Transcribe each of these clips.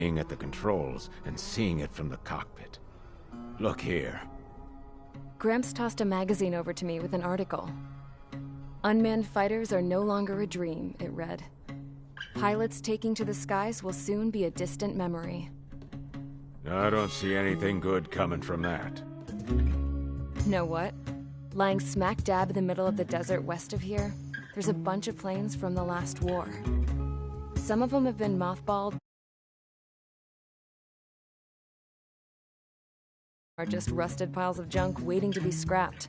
being at the controls and seeing it from the cockpit. Look here. Gramps tossed a magazine over to me with an article. Unmanned fighters are no longer a dream, it read. Pilots taking to the skies will soon be a distant memory. I don't see anything good coming from that. Know what? Lying smack dab in the middle of the desert west of here, there's a bunch of planes from the last war. Some of them have been mothballed, or just rusted piles of junk waiting to be scrapped.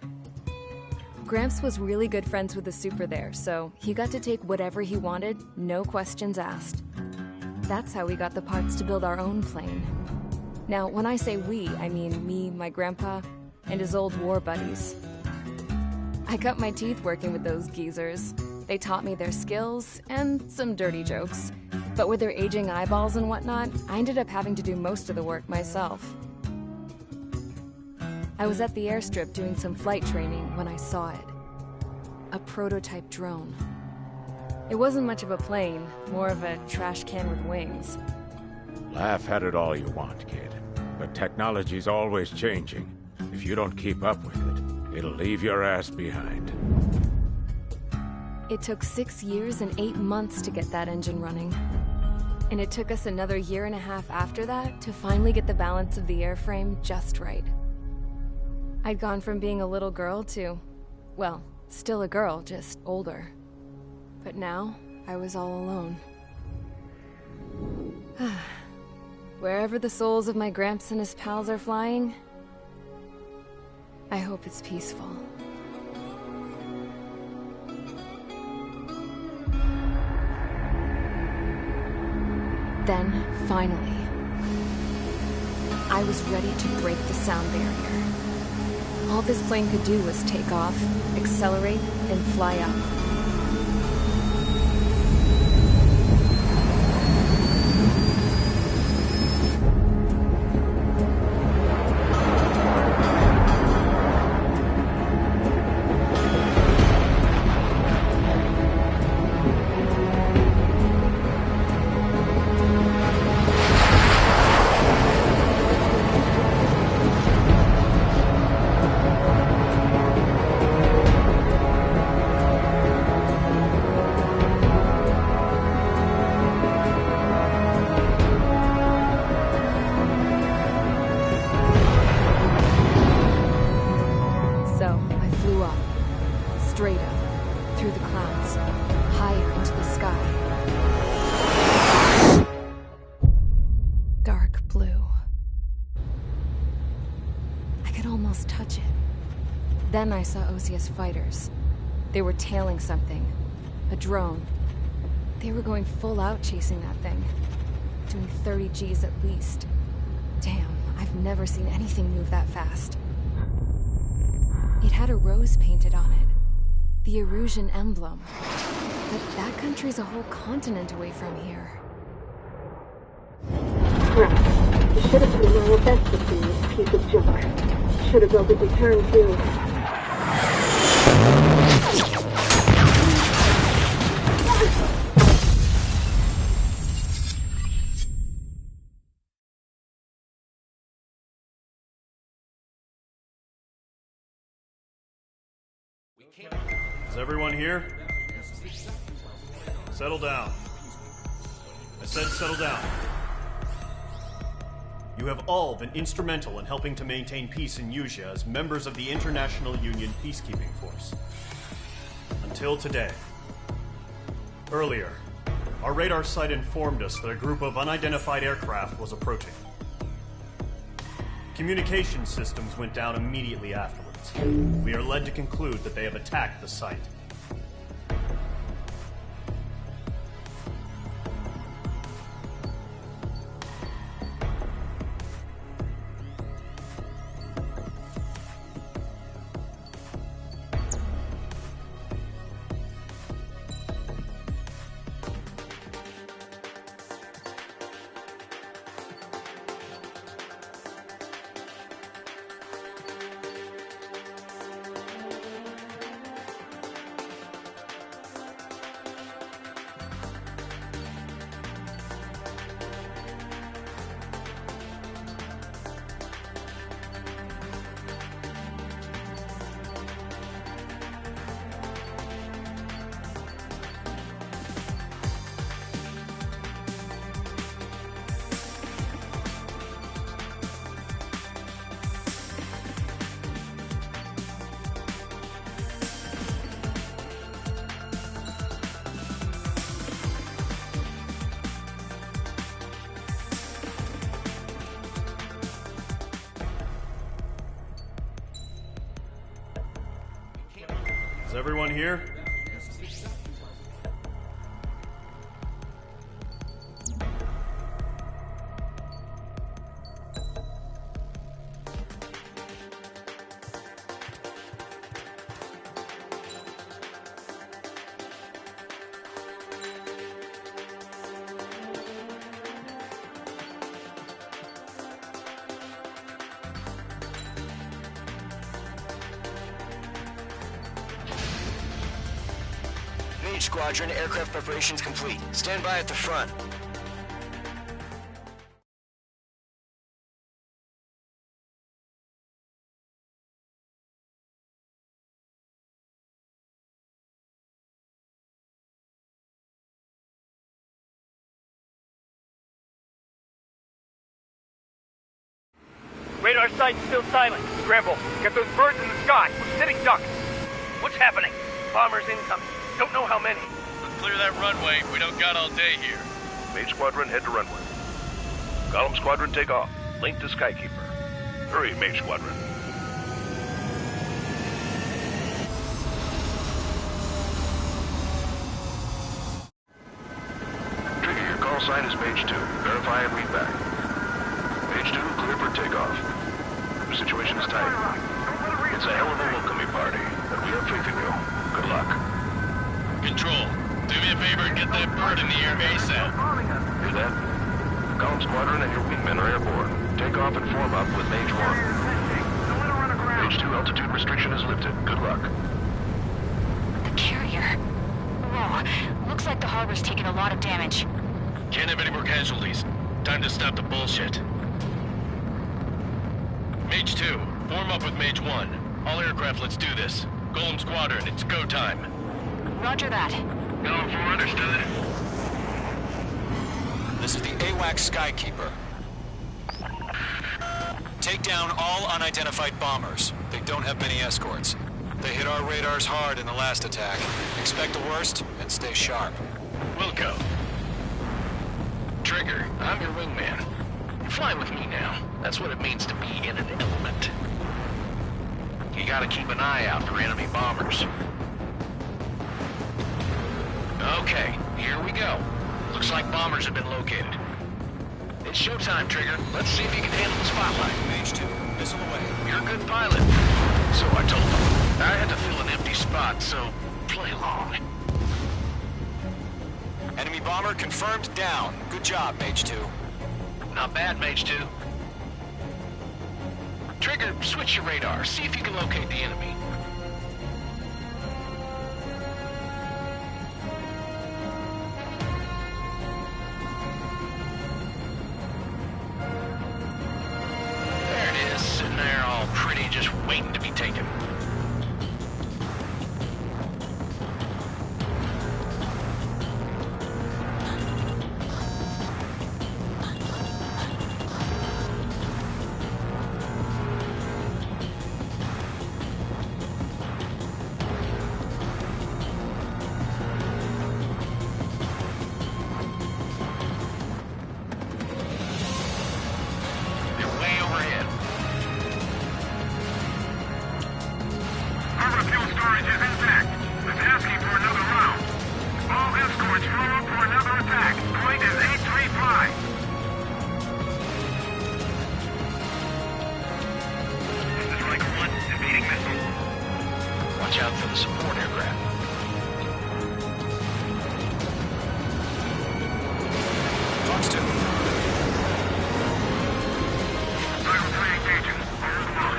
Gramps was really good friends with the super there, so he got to take whatever he wanted, no questions asked. That's how we got the parts to build our own plane. Now, when I say we, I mean me, my grandpa, and his old war buddies. I cut my teeth working with those geezers. They taught me their skills and some dirty jokes. But with their aging eyeballs and whatnot, I ended up having to do most of the work myself. I was at the airstrip doing some flight training when I saw it. A prototype drone. It wasn't much of a plane, more of a trash can with wings. Laugh at it all you want, kid. But technology's always changing. If you don't keep up with it, it'll leave your ass behind. It took 6 years and 8 months to get that engine running. And it took us another 1.5 years after that to finally get the balance of the airframe just right. I'd gone from being a little girl to, well, still a girl, just older. But now, I was all alone. Wherever the souls of my Gramps and his pals are flying, I hope it's peaceful. Then, finally, I was ready to break the sound barrier. All this plane could do was take off, accelerate, and fly up. Straight up, through the clouds, higher into the sky. Dark blue. I could almost touch it. Then I saw Osia's fighters. They were tailing something. A drone. They were going full out chasing that thing. Doing 30 Gs at least. Damn, I've never seen anything move that fast. It had a rose painted on it. The Erusian emblem. But that country's a whole continent away from here. Crap. You should have been doing your best to see this piece of junk. Should have built a return too. Is everyone here? Settle down. I said settle down. You have all been instrumental in helping to maintain peace in Usea as members of the International Union Peacekeeping Force. Until today. Earlier, our radar site informed us that a group of unidentified aircraft was approaching. Communication systems went down immediately afterwards. We are led to conclude that they have attacked the site. Is everyone here? Mage Squadron, aircraft preparations complete. Stand by at the front. Radar site's still silent. Scramble. Get those birds in the sky. We're sitting ducks. What's happening? Bombers incoming. Don't know how many. Clear that runway. We don't got all day here. Mage Squadron, head to runway. Column Squadron, take off. Link to Skykeeper. Hurry, Mage Squadron. Trigger, your call sign is Page 2. Verify and read back. Page 2, clear for takeoff. The situation is tight. It's a hell of a welcoming party, but we have faith in you. Good luck. Control, do me a favor and get that bird in the air ASAP. Hear that? Column Squadron and your wingmen are airborne. Take off and form up with Mage 1. Page 2, altitude restriction is lifted. Good luck. The carrier. Whoa, looks like the harbor's taken a lot of damage. Can't have any more casualties. Time to stop the bullshit. Mage 2, form up with Mage 1. All aircraft, let's do this. Golem Squadron, it's go time. Roger that. Going for understood. This is the AWACS Skykeeper. Take down all unidentified bombers. They don't have many escorts. They hit our radars hard in the last attack. Expect the worst and stay sharp. Wilco. Trigger, I'm your wingman. Fly with me now. That's what it means to be in an element. You gotta keep an eye out for enemy bombers. Okay, here we go. Looks like bombers have been located. It's showtime, Trigger. Let's see if you can handle the spotlight. Mage 2, missile away. You're a good pilot. So I told them. I had to fill an empty spot, so play along. Enemy bomber confirmed down. Good job, Mage 2. Not bad, Mage 2. Trigger, switch your radar. See if you can locate the enemy. There it is, sitting there all pretty, just waiting to be taken. Watch out for the support aircraft. Fox 2. Cycle 3 engaging. Hold them on.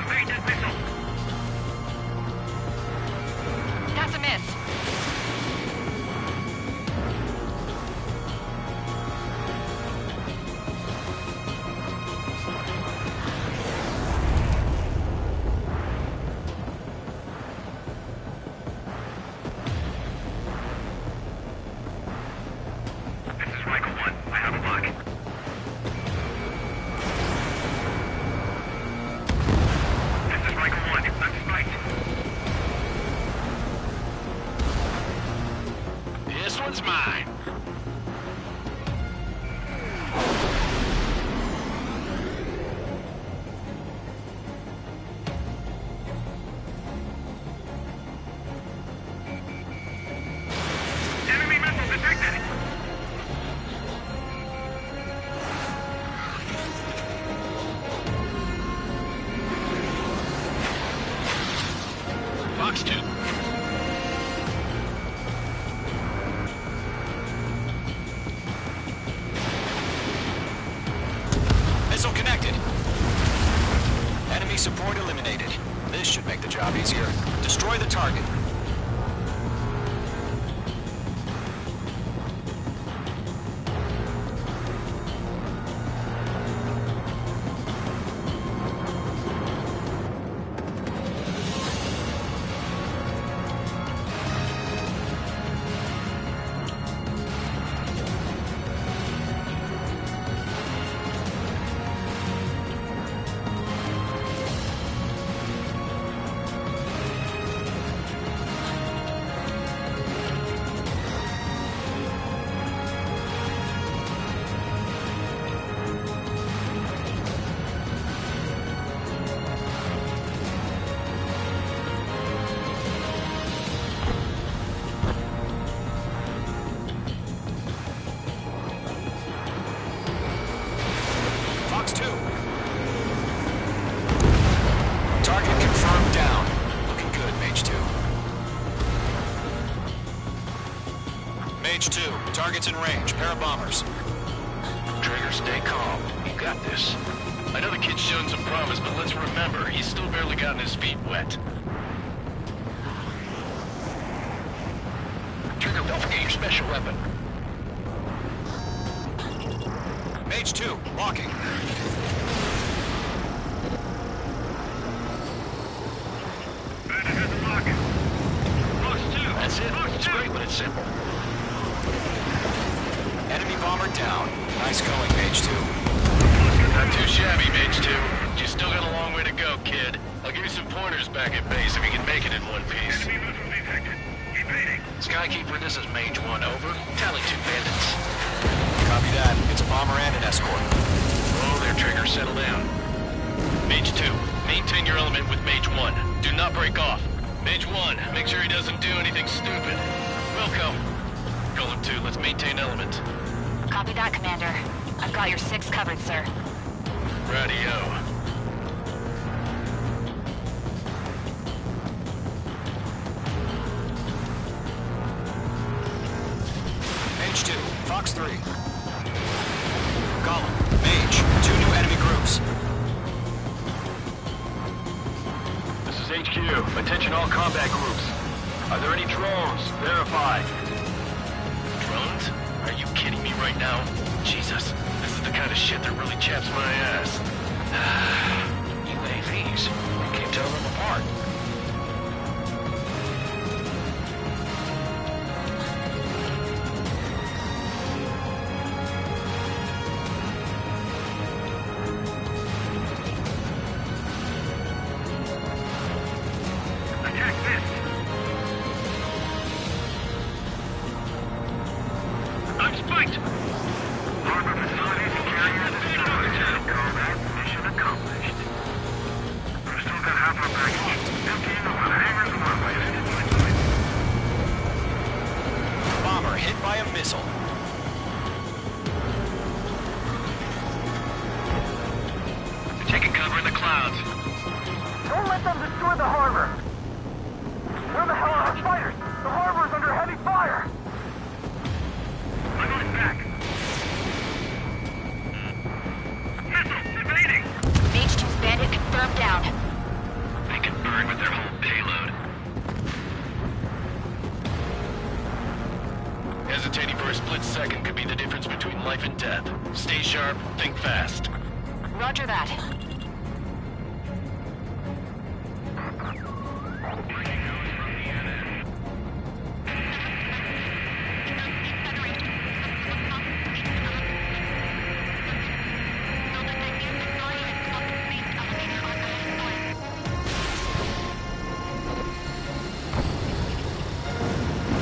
Evaded missile. That's a miss. This one's mine. Fox 2. Missile connected. Enemy support eliminated. This should make the job easier. Destroy the target. Fox 2. Target confirmed down. Looking good, Mage 2. Mage 2, target's in range. Pair of bombers. Trigger, stay calm. You got this. I know the kid's shown some promise, but let's remember, he's still barely gotten his feet wet. Trigger, don't forget your special weapon. Mage 2, walking. That's it. It's great when it's simple. Enemy bomber down. Nice going, Mage 2. Not too shabby, Mage 2. You still got a long way to go, kid. I'll give you some pointers back at base if you can make it in one piece. Skykeeper, this is Mage 1, over. Tally 2 bandits. Copy that. It's a bomber and an escort. Oh, there, Trigger, settle down. Mage 2, maintain your element with Mage 1. Do not break off. Mage 1, make sure he doesn't do anything stupid. Wilco. Golem 2, let's maintain element. Copy that, Commander. I've got your 6 covered, sir. Radio. Mage 2, Fox 3. Column, Mage, 2 new enemy groups. This is HQ. Attention all combat groups. Are there any drones? Verify. Drones? Are you kidding me right now? Jesus, this is the kind of shit that really chaps my ass. UAVs. We can't tell them apart. Bomber hit by a missile. Taking cover in the clouds. Don't let them destroy the harbor! Where the hell are our fighters? The harbor is under heavy fire! I'm going back. Missiles evading! Mage 2's bandit confirmed down. They can burn with their whole payload. Hesitating for a split second could be the difference between life and death. Stay sharp, think fast. Roger that.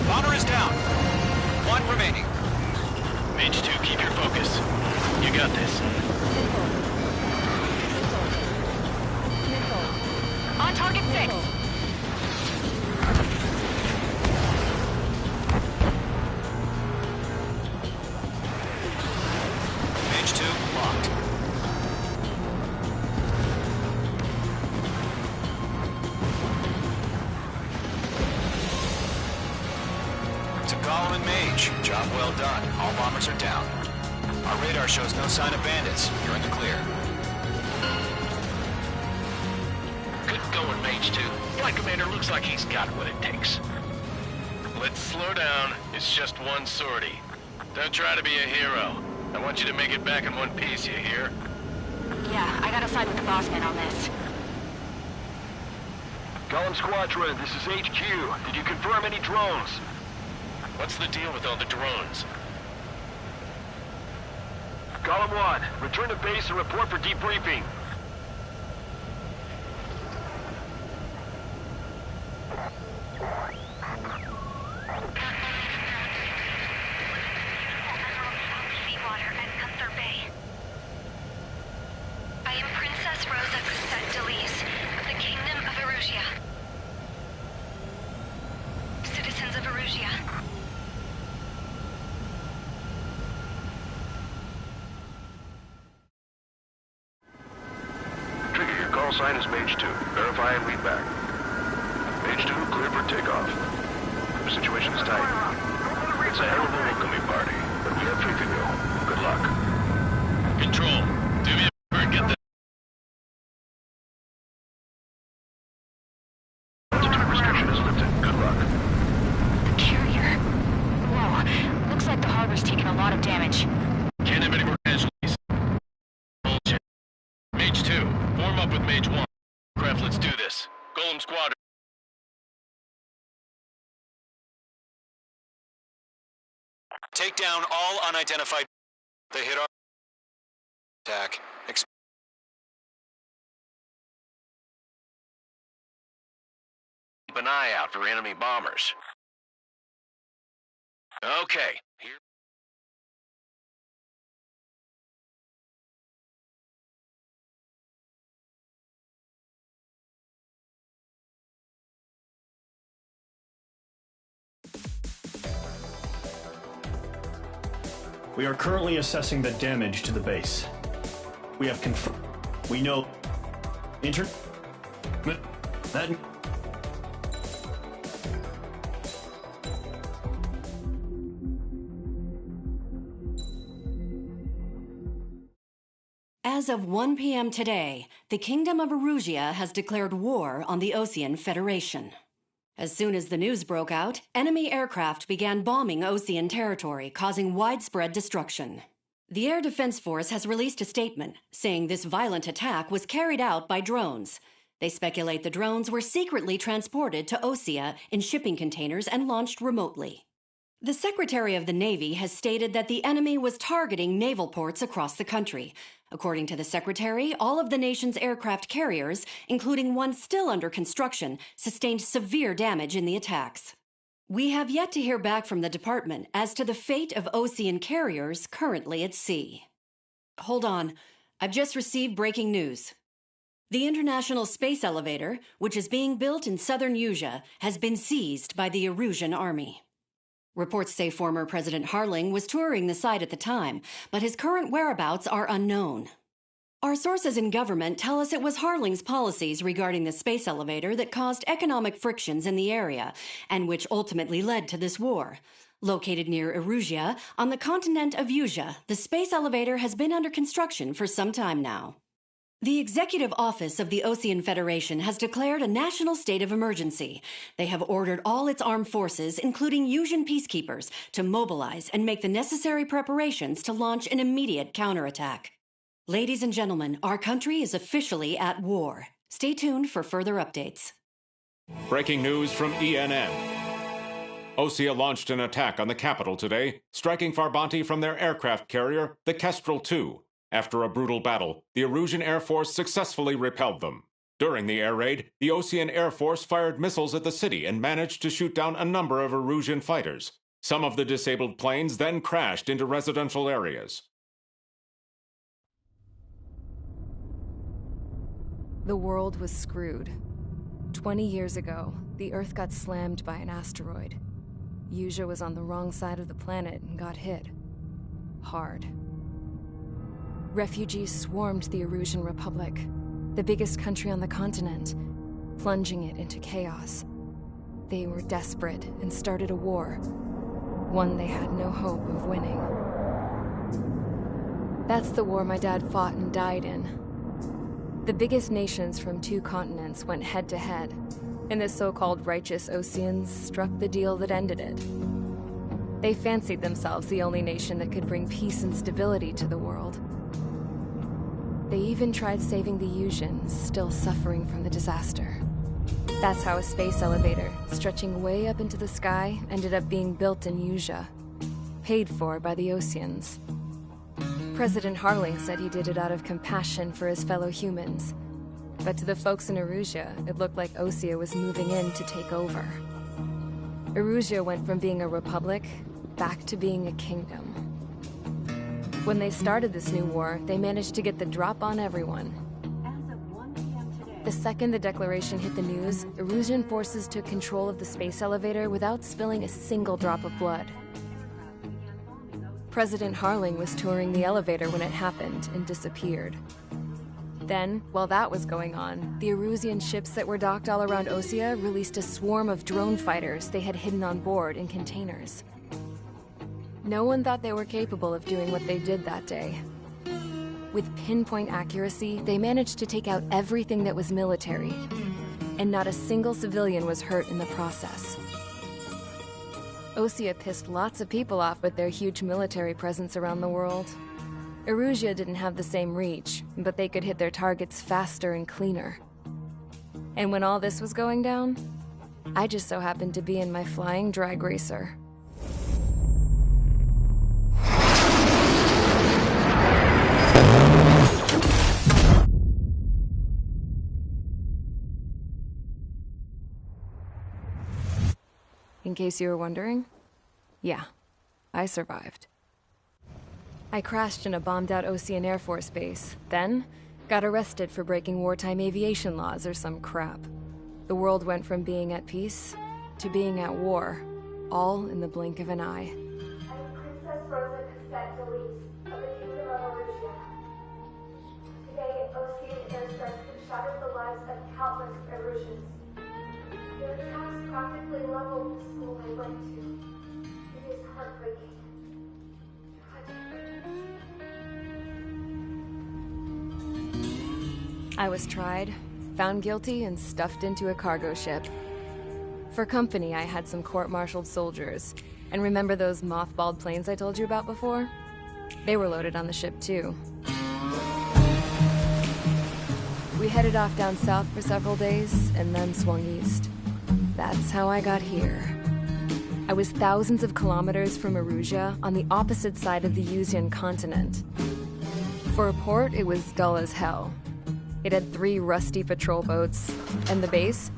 Bomber is down. 1 remaining. Mage 2, keep your focus. You got this. following Mage. Job well done. All bombers are down. Our radar shows no sign of bandits. You're in the clear. Good going, Mage 2. Flight Commander looks like he's got what it takes. Let's slow down. It's just one sortie. Don't try to be a hero. I want you to make it back in one piece, you hear? Yeah, I gotta side with the boss man on this. Column Squadron, this is HQ. Did you confirm any drones? What's the deal with all the drones? Column 1, return to base and report for debriefing. Sign is Mage 2. Verify and lead back. Mage 2, clear for takeoff. The situation is tight. It's a hell of a welcoming party, but we have faith in you. Good luck. Control, do me a favor and get the altitude restriction is lifted. Good luck. The carrier. Whoa, looks like the harbor's taken a lot of damage. Can't have any more casualties. Bullshit. Mage 2, form up with Mage 1. Craft, let's do this. Golem Squadron. Take down all unidentified. They hit our attack. Keep an eye out for enemy bombers. Okay, here. We are currently assessing the damage to the base. We have confirmed. We know. That. As of 1 p.m. today, the Kingdom of Erusia has declared war on the Osean Federation. As soon as the news broke out, enemy aircraft began bombing Osean territory, causing widespread destruction. The Air Defense Force has released a statement saying this violent attack was carried out by drones. They speculate the drones were secretly transported to Osea in shipping containers and launched remotely. The Secretary of the Navy has stated that the enemy was targeting naval ports across the country. According to the Secretary, all of the nation's aircraft carriers, including one still under construction, sustained severe damage in the attacks. We have yet to hear back from the department as to the fate of Osean carriers currently at sea. Hold on. I've just received breaking news. The International Space Elevator, which is being built in southern Usea, has been seized by the Erusian Army. Reports say former President Harling was touring the site at the time, but his current whereabouts are unknown. Our sources in government tell us it was Harling's policies regarding the space elevator that caused economic frictions in the area, and which ultimately led to this war. Located near Erusia, on the continent of Usea, the space elevator has been under construction for some time now. The Executive Office of the Osean Federation has declared a national state of emergency. They have ordered all its armed forces, including Usian peacekeepers, to mobilize and make the necessary preparations to launch an immediate counterattack. Ladies and gentlemen, our country is officially at war. Stay tuned for further updates. Breaking news from ENN. Osea launched an attack on the capital today, striking Farbanti from their aircraft carrier, the Kestrel II. After a brutal battle, the Erusian Air Force successfully repelled them. During the air raid, the Osean Air Force fired missiles at the city and managed to shoot down a number of Erusian fighters. Some of the disabled planes then crashed into residential areas. The world was screwed. 20 years ago, the Earth got slammed by an asteroid. Usea was on the wrong side of the planet and got hit. Hard. Refugees swarmed the Erusian Republic, the biggest country on the continent, plunging it into chaos. They were desperate and started a war. one they had no hope of winning. That's the war my dad fought and died in. The biggest nations from 2 continents went head-to-head, and the so-called righteous Oseans struck the deal that ended it. They fancied themselves the only nation that could bring peace and stability to the world. They even tried saving the Usians, still suffering from the disaster. That's how a space elevator, stretching way up into the sky, ended up being built in Usia, paid for by the Oseans. President Harling said he did it out of compassion for his fellow humans. But to the folks in Erusia, it looked like Osea was moving in to take over. Erusia went from being a republic back to being a kingdom. When they started this new war, they managed to get the drop on everyone. The second the declaration hit the news, Erusian forces took control of the space elevator without spilling a single drop of blood. President Harling was touring the elevator when it happened and disappeared. Then, while that was going on, the Erusian ships that were docked all around Osea released a swarm of drone fighters they had hidden on board in containers. No one thought they were capable of doing what they did that day. With pinpoint accuracy, they managed to take out everything that was military, and not a single civilian was hurt in the process. Osea pissed lots of people off with their huge military presence around the world. Erusia didn't have the same reach, but they could hit their targets faster and cleaner. And when all this was going down, I just so happened to be in my flying drag racer. In case you were wondering, yeah, I survived. I crashed in a bombed-out Osean Air Force base, then got arrested for breaking wartime aviation laws or some crap. The world went from being at peace to being at war, all in the blink of an eye. I'm Princess Rosa Cassette Delise of the Kingdom of Erusia. Today, Osean airstrikes have shattered the lives of countless Erusians. Their attacks practically leveled the school I went to. It is heartbreaking. I was tried, found guilty, and stuffed into a cargo ship. For company, I had some court-martialed soldiers. And remember those mothballed planes I told you about before? They were loaded on the ship, too. We headed off down south for several days, and then swung east. That's how I got here. I was thousands of kilometers from Erusia, on the opposite side of the Usian continent. For a port, it was dull as hell. It had 3 rusty patrol boats, and the base?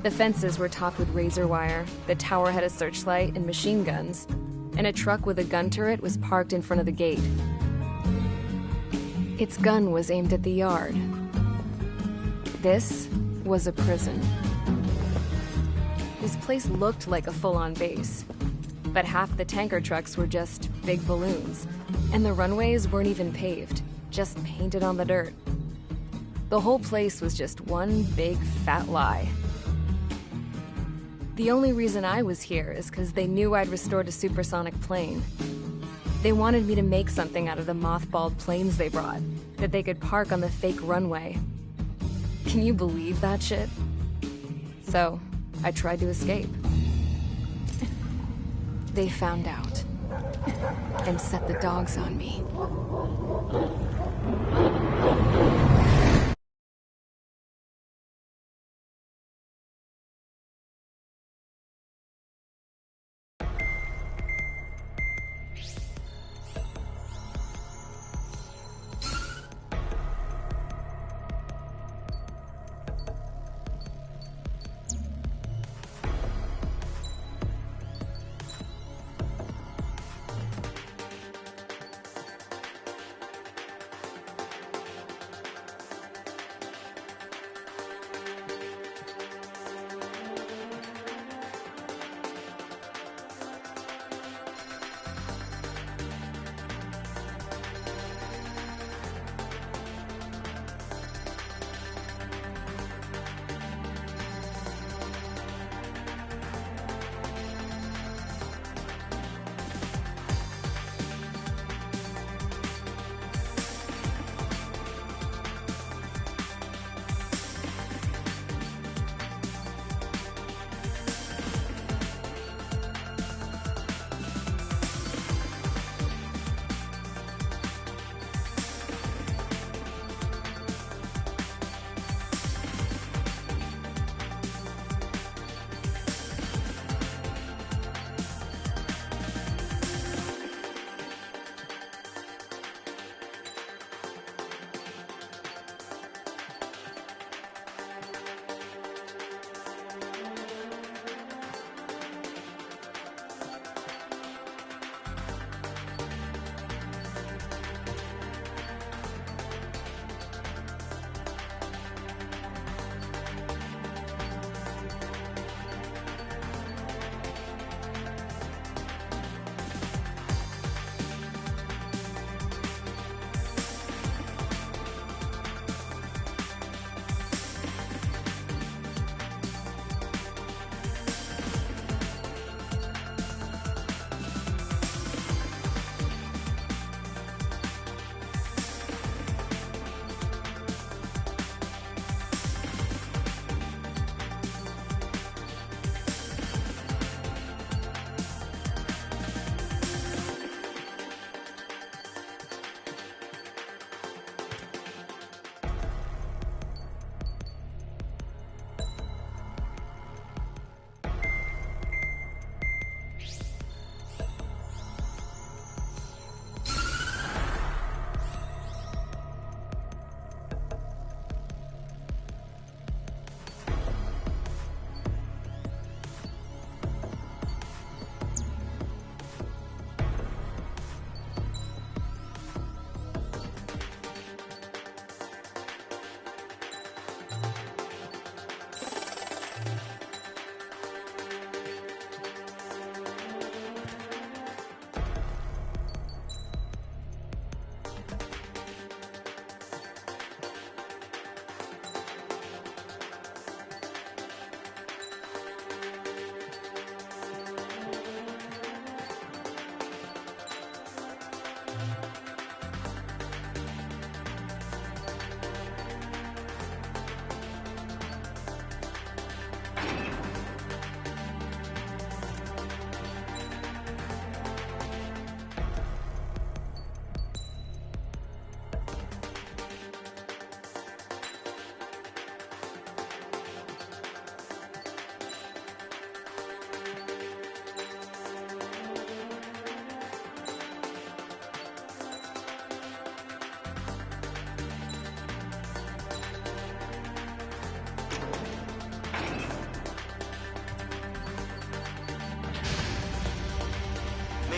The fences were topped with razor wire, the tower had a searchlight and machine guns, and a truck with a gun turret was parked in front of the gate. Its gun was aimed at the yard. This was a prison. This place looked like a full-on base, but half the tanker trucks were just big balloons, and the runways weren't even paved, just painted on the dirt. The whole place was just one big fat lie. The only reason I was here is because they knew I'd restored a supersonic plane. They wanted me to make something out of the mothballed planes they brought, that they could park on the fake runway. Can you believe that shit? So, I tried to escape. They found out, and set the dogs on me.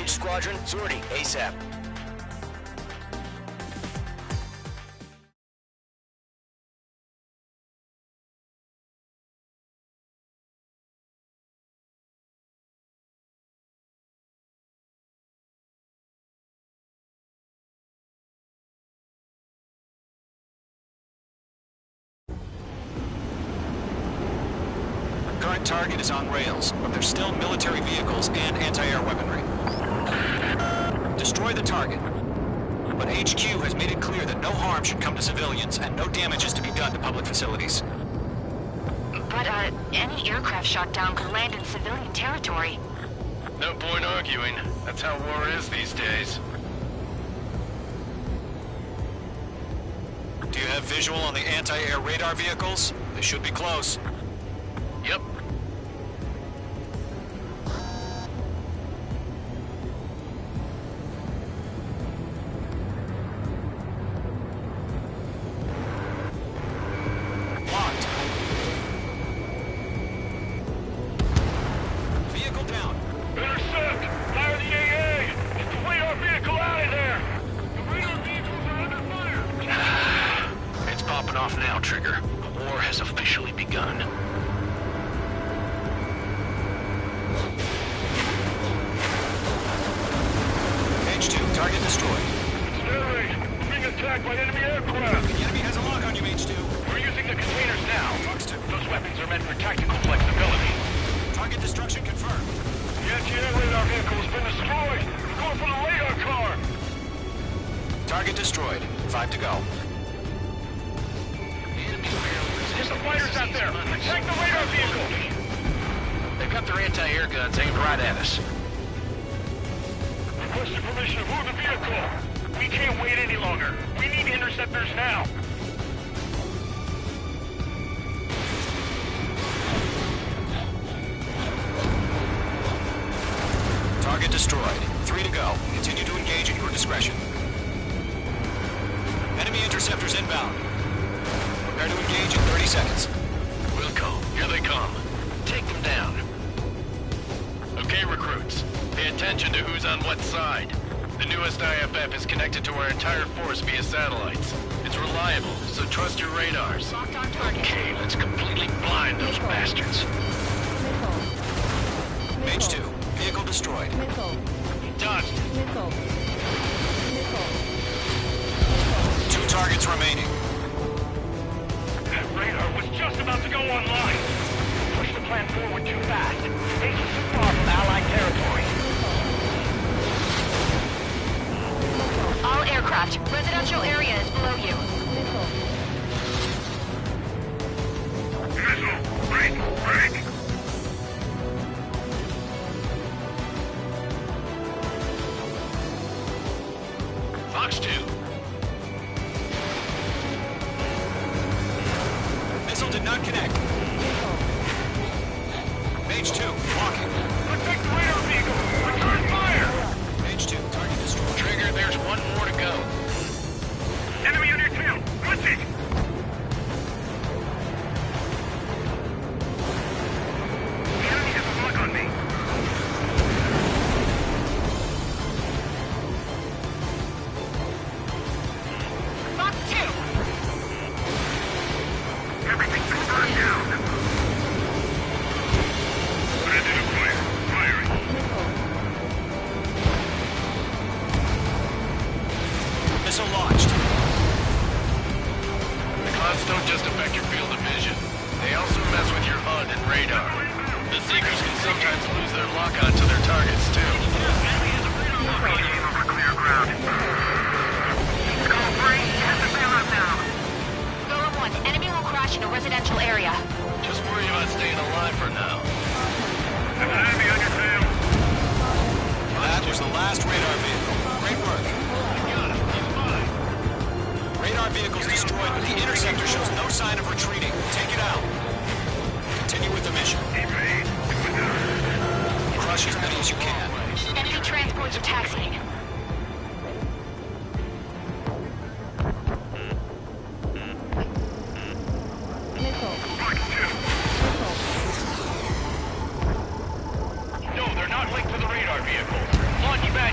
Engage squadron, sortie ASAP. Current target is on rails, but there's still military vehicles and anti-air weaponry. Destroy the target. But HQ has made it clear that no harm should come to civilians and no damage is to be done to public facilities. But, any aircraft shot down could land in civilian territory. No point arguing. That's how war is these days. Do you have visual on the anti-air radar vehicles? They should be close. Yep. Locked. Vehicle down. Intercept! Fire the AA! Get the radar vehicle out of there! The radar vehicles are under fire! It's popping off now, Trigger. The war has officially begun. H2, target destroyed. Sterling, we're being attacked by enemy aircraft! The enemy has a lock on you, H2. We're using the containers now. Fox 2. Those weapons are meant for tactical flexibility. Target destruction confirmed. The anti-air radar vehicle has been destroyed! We're going for the radar car! Target destroyed. 5 to go. Get the fighters out there! Protect the radar vehicle! They've got their anti-air guns aimed right at us. Requesting permission to move the vehicle! We can't wait any longer! We need interceptors now! Target destroyed. 3 to go. Continue to engage at your discretion. Enemy interceptors inbound. Prepare to engage in 30 seconds. Wilco, here they come. Take them down. Okay, recruits. Pay attention to who's on what side. The newest IFF is connected to our entire force via satellites. It's reliable, so trust your radars. Locked on target. Okay, let's completely blind those bastards. Mage 2. Vehicle destroyed. Dodged. 2 targets remaining. That radar was just about to go online! Push the plan forward too fast. Agents too far from Allied territory. All aircraft, residential area is below you. Missile! Break! Fox 2. Missile did not connect. Mage 2. Walking. Protect the radar vehicle! Return fire! Mage 2. Target destroyed. Trigger, there's one more to go. Enemy on your tail! Hunting! The enemy has a lock on me! Fox 2! Everything's been burned down! Ready to fire. Firing. Missile launched. The clouds don't just affect your field of vision. They also mess with your HUD and radar. The Seekers can sometimes lose their lock-on to their targets, too. Over clear ground. Skull free. Hit the payload now. Golem 1, enemy will crash in a residential area. Just worry about staying alive for now. There's an enemy on your tail. That was the last radar vehicle. Great work. Got him. He's fine. Radar vehicle's destroyed, but the interceptor shows no sign of retreating. Take it out. Continue with the mission. Crush as many as you can. Enemy transports are taxiing. No, they're not linked to the radar vehicles. Launch back.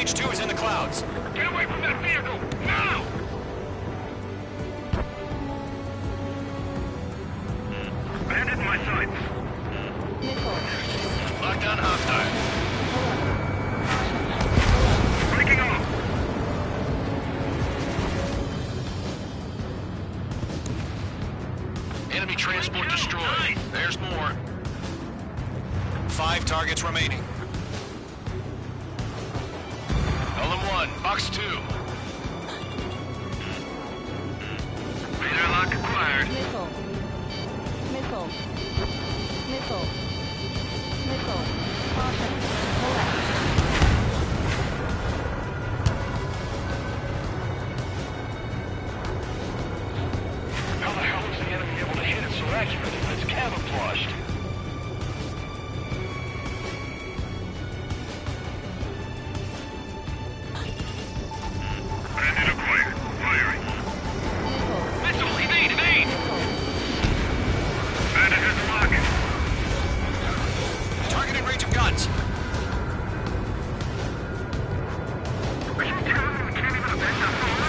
Mage 2 is in the clouds. Get away from that vehicle! Now! Bandit in my sights. Lock down hostile. Breaking off. Enemy transport destroyed. There's more. 5 targets remaining. Column 1, Box 2. Radar lock acquired. Missile. Missile. Missile. Missile. Caution. Collect. How the hell is the enemy able to hit it so accurately when it's camouflaged? Bandit acquired. Firing. Missile! Evade! Evade! Bandit has the rocket. Target in range of guns. Are you telling me we can't even evade that far?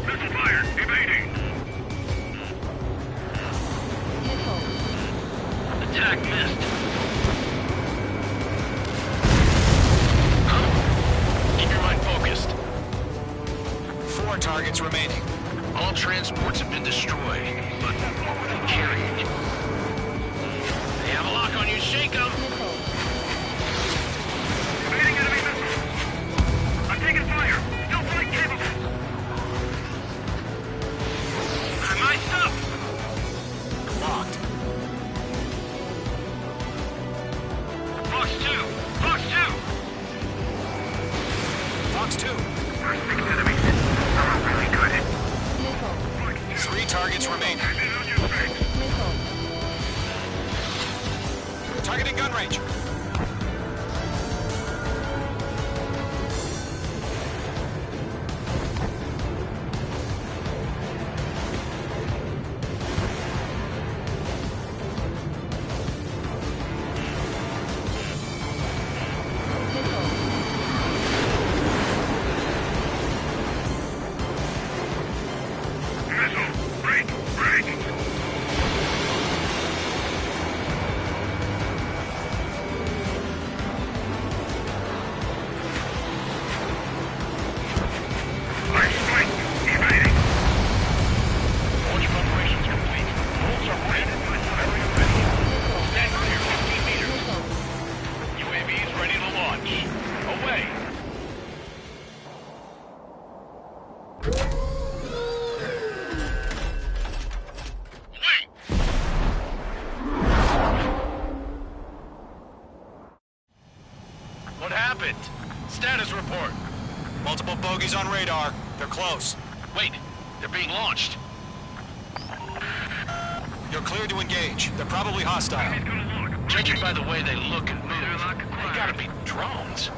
Missile fired! Evading! Attack missed. Keep your mind focused. 4 targets remaining. All transports have been destroyed, but what were they carrying? They have a lock on you. Shake them. Evading enemy missile! I'm taking fire! Still flight capable! I'm iced up! Locked. Fox 2! Fox 2! Fox 2. First 6 enemies. Oh, really good. 3 targets remaining. Bandit on your face! Targeting gun range. Missile! Break! Break! Ice strike! Evading! Launch preparations complete. Bolts are ready. Area ready. Stand clear 15 meters. UAVs ready to launch. Away! Wait! What happened? Status report. Multiple bogies on radar. They're close. Wait, they're being launched. You're clear to engage. They're probably hostile. Judging by the way they look and move, they gotta be drones.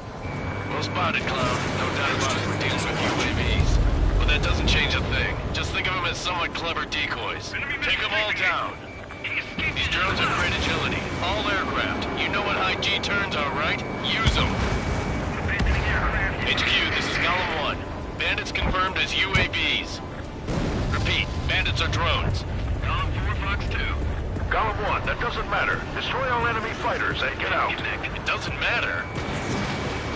Well spotted, Cloud. No doubt about it. We're dealing with UAVs. But that doesn't change a thing. Just think of them as somewhat clever decoys. Take them all down. These drones have great agility. All aircraft. You know what high G turns are, right? Use them. HQ, this is Column 1. Bandits confirmed as UAVs. Repeat, bandits are drones. Column 4, Fox 2. Column 1, that doesn't matter. Destroy all enemy fighters and get out. It doesn't matter.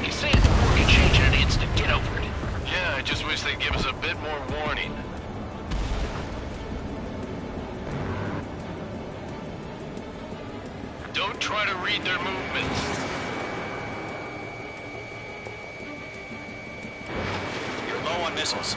He's saying the war can change in an instant. Get over it. Yeah, I just wish they'd give us a bit more warning. Don't try to read their movements. You're low on missiles.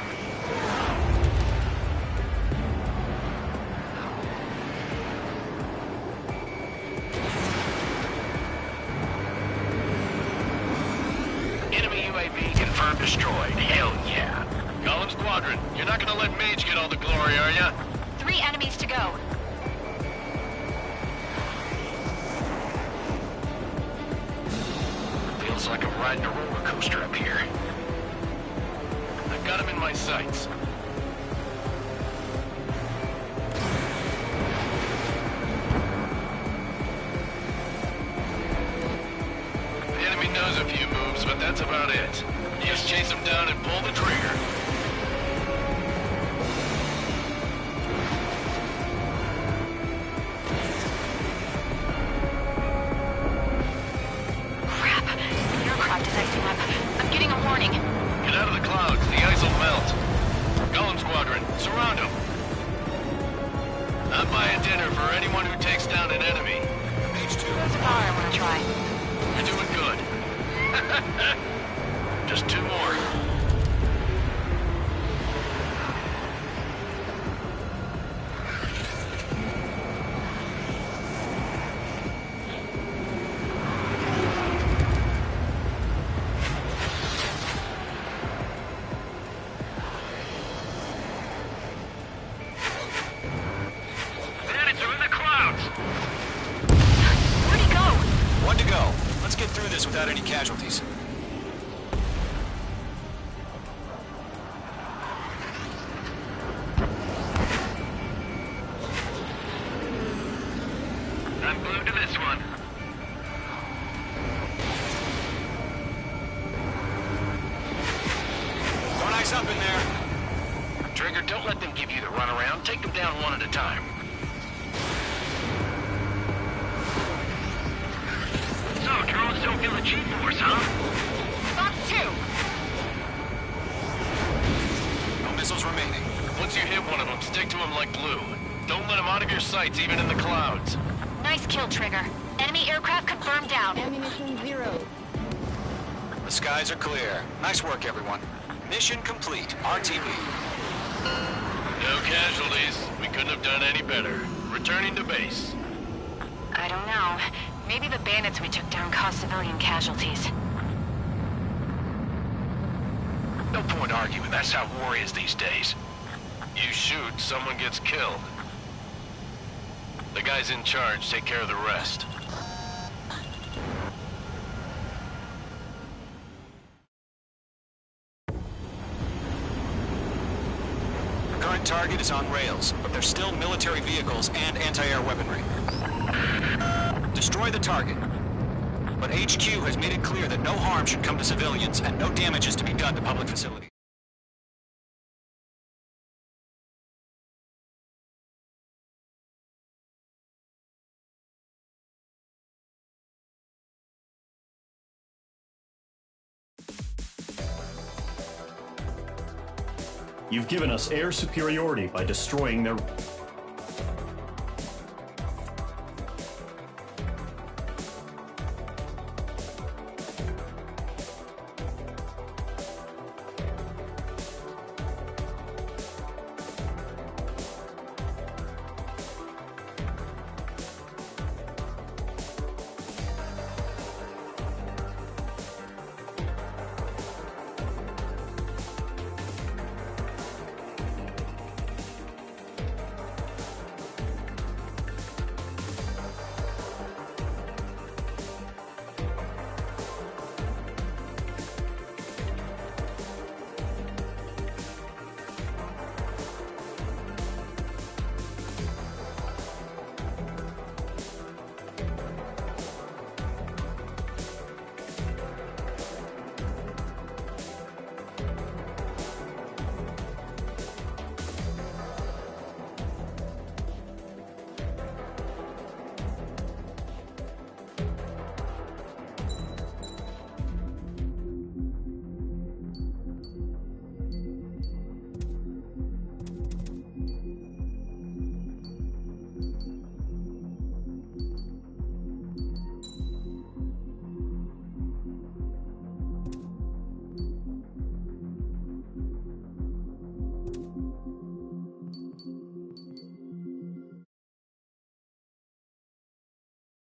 Enemy UAV confirmed destroyed. Hell yeah. Column Squadron, you're not gonna let Mage get all the glory, are ya? 3 enemies to go. Feels like I'm riding a roller coaster up here. I've got him in my sights. Enemy knows a few moves, but that's about it. You just chase him down and pull the trigger. Crap. The aircraft is icing up. I'm getting a warning. Get out of the clouds. The ice will melt. Golem Squadron, surround them. I'm buying dinner for anyone who takes down an enemy. There's a bar I want to try. You're doing good. Just two more. Bandits are in the clouds! Where'd he go? One to go. Let's get through this without any casualties. I'm glued to this one. Don't ice up in there. Trigger, don't let them give you the runaround. Take them down one at a time. So, drones don't feel the G-force, huh? Box 2. No missiles remaining. Once you hit one of them, stick to him like glue. Don't let him out of your sights, even in the clouds. Nice kill, Trigger. Enemy aircraft confirmed down. Ammunition 0. The skies are clear. Nice work, everyone. Mission complete. RTB. No casualties. We couldn't have done any better. Returning to base. I don't know. Maybe the bandits we took down caused civilian casualties. No point arguing. That's how war is these days. You shoot, someone gets killed. The guys in charge take care of the rest. Current target is on rails, but there's still military vehicles and anti-air weaponry. Destroy the target. But HQ has made it clear that no harm should come to civilians and no damage is to be done to public facilities. You've given us air superiority by destroying their